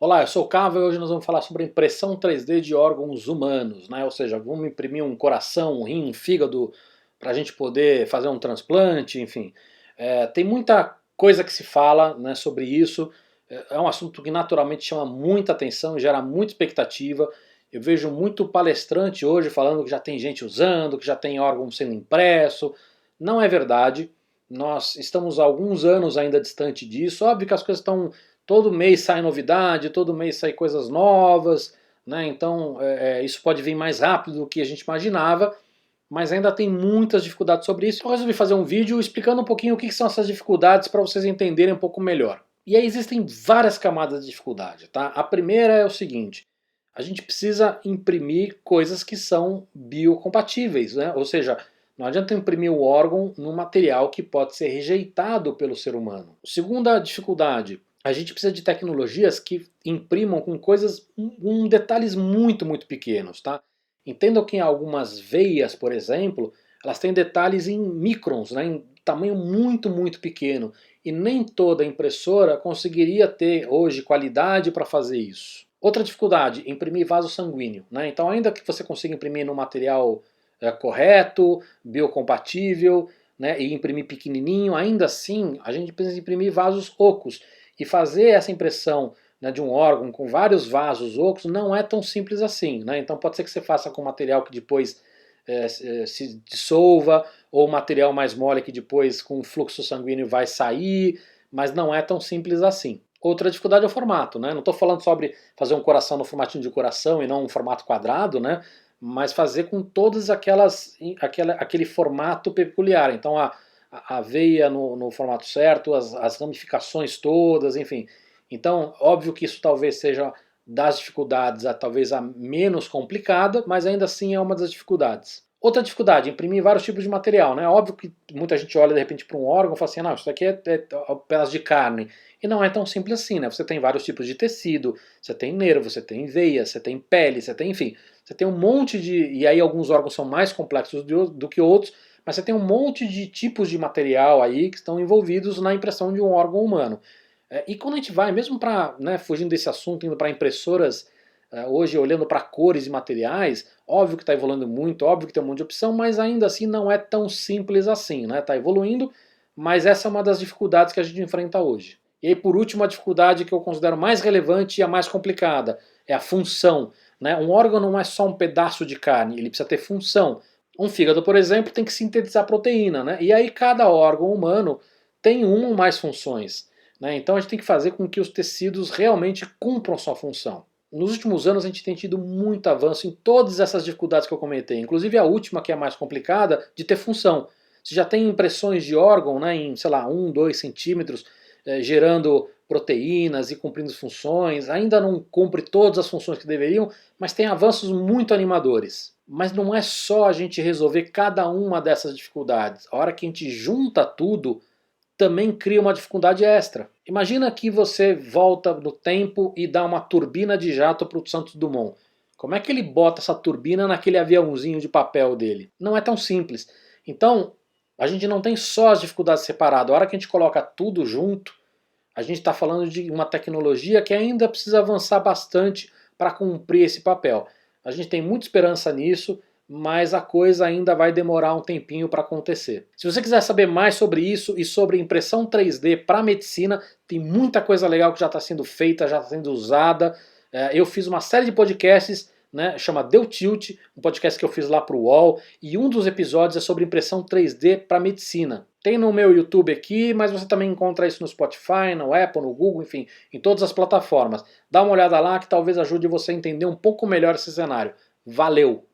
Olá, eu sou o Cava e hoje nós vamos falar sobre a impressão 3D de órgãos humanos, né? Ou seja, vamos imprimir um coração, um rim, um fígado para a gente poder fazer um transplante, enfim. Tem muita coisa que se fala, né, sobre isso. É um assunto que naturalmente chama muita atenção e gera muita expectativa. Eu vejo muito palestrante hoje falando que já tem gente usando, que já tem órgão sendo impresso. Não é verdade. Nós estamos há alguns anos ainda distante disso. Óbvio que as coisas estão. Todo mês sai novidade, todo mês sai coisas novas, né? Então isso pode vir mais rápido do que a gente imaginava, mas ainda tem muitas dificuldades sobre isso. Eu resolvi fazer um vídeo explicando um pouquinho o que são essas dificuldades para vocês entenderem um pouco melhor. E aí existem várias camadas de dificuldade, tá? A primeira é o seguinte: a gente precisa imprimir coisas que são biocompatíveis, né? Ou seja, não adianta imprimir o órgão num material que pode ser rejeitado pelo ser humano. Segunda dificuldade: a gente precisa de tecnologias que imprimam com coisas, com detalhes muito pequenos, tá? Entendam que em algumas veias, por exemplo, elas têm detalhes em microns, né, em tamanho muito pequeno, e nem toda impressora conseguiria ter hoje qualidade para fazer isso. Outra dificuldade, imprimir vaso sanguíneo, né? Então ainda que você consiga imprimir no material correto, biocompatível, né, e imprimir pequenininho, ainda assim a gente precisa imprimir vasos ocos. E fazer essa impressão, né, de um órgão com vários vasos ocos não é tão simples assim, né? Então pode ser que você faça com material que depois se dissolva, ou material mais mole que depois com o fluxo sanguíneo vai sair, mas não é tão simples assim. Outra dificuldade é o formato, né? Não estou falando sobre fazer um coração no formatinho de coração e não um formato quadrado, né? Mas fazer com todas aquele formato peculiar. Então a veia no formato certo, as ramificações todas, enfim. Então, óbvio que isso talvez seja das dificuldades talvez a menos complicada, mas ainda assim é uma das dificuldades. Outra dificuldade, imprimir vários tipos de material, né? Óbvio que muita gente olha de repente para um órgão e fala assim, não, isso daqui é pedaço de carne. E não é tão simples assim, né? Você tem vários tipos de tecido, você tem nervo, você tem veia, você tem pele, você tem, enfim, você tem um monte de. E aí alguns órgãos são mais complexos do que outros, mas você tem um monte de tipos de material aí que estão envolvidos na impressão de um órgão humano. E quando a gente vai, mesmo para, né, fugindo desse assunto, indo para impressoras, hoje olhando para cores e materiais, óbvio que está evoluindo muito, óbvio que tem um monte de opção, mas ainda assim não é tão simples assim, né? Está evoluindo, mas essa é uma das dificuldades que a gente enfrenta hoje. E aí, por último, a dificuldade que eu considero mais relevante e a mais complicada é a função. Né? Um órgão não é só um pedaço de carne, ele precisa ter função. Um fígado, por exemplo, tem que sintetizar proteína, né? E aí cada órgão humano tem uma ou mais funções. Né? Então a gente tem que fazer com que os tecidos realmente cumpram sua função. Nos últimos anos a gente tem tido muito avanço em todas essas dificuldades que eu comentei, inclusive a última, que é a mais complicada, de ter função. Você já tem impressões de órgão, né, em, sei lá, 1, 2 centímetros, gerando proteínas e cumprindo funções, ainda não cumpre todas as funções que deveriam, mas tem avanços muito animadores. Mas não é só a gente resolver cada uma dessas dificuldades. A hora que a gente junta tudo, também cria uma dificuldade extra. Imagina que você volta no tempo e dá uma turbina de jato para o Santos Dumont. Como é que ele bota essa turbina naquele aviãozinho de papel dele? Não é tão simples. Então, a gente não tem só as dificuldades separadas. A hora que a gente coloca tudo junto, a gente está falando de uma tecnologia que ainda precisa avançar bastante para cumprir esse papel. A gente tem muita esperança nisso, mas a coisa ainda vai demorar um tempinho para acontecer. Se você quiser saber mais sobre isso e sobre impressão 3D para medicina, tem muita coisa legal que já está sendo feita, já está sendo usada. Eu fiz uma série de podcasts, né, chama Deu Tilt, um podcast que eu fiz lá para o UOL, e um dos episódios é sobre impressão 3D para medicina. Tem no meu YouTube aqui, mas você também encontra isso no Spotify, no Apple, no Google, enfim, em todas as plataformas. Dá uma olhada lá que talvez ajude você a entender um pouco melhor esse cenário. Valeu!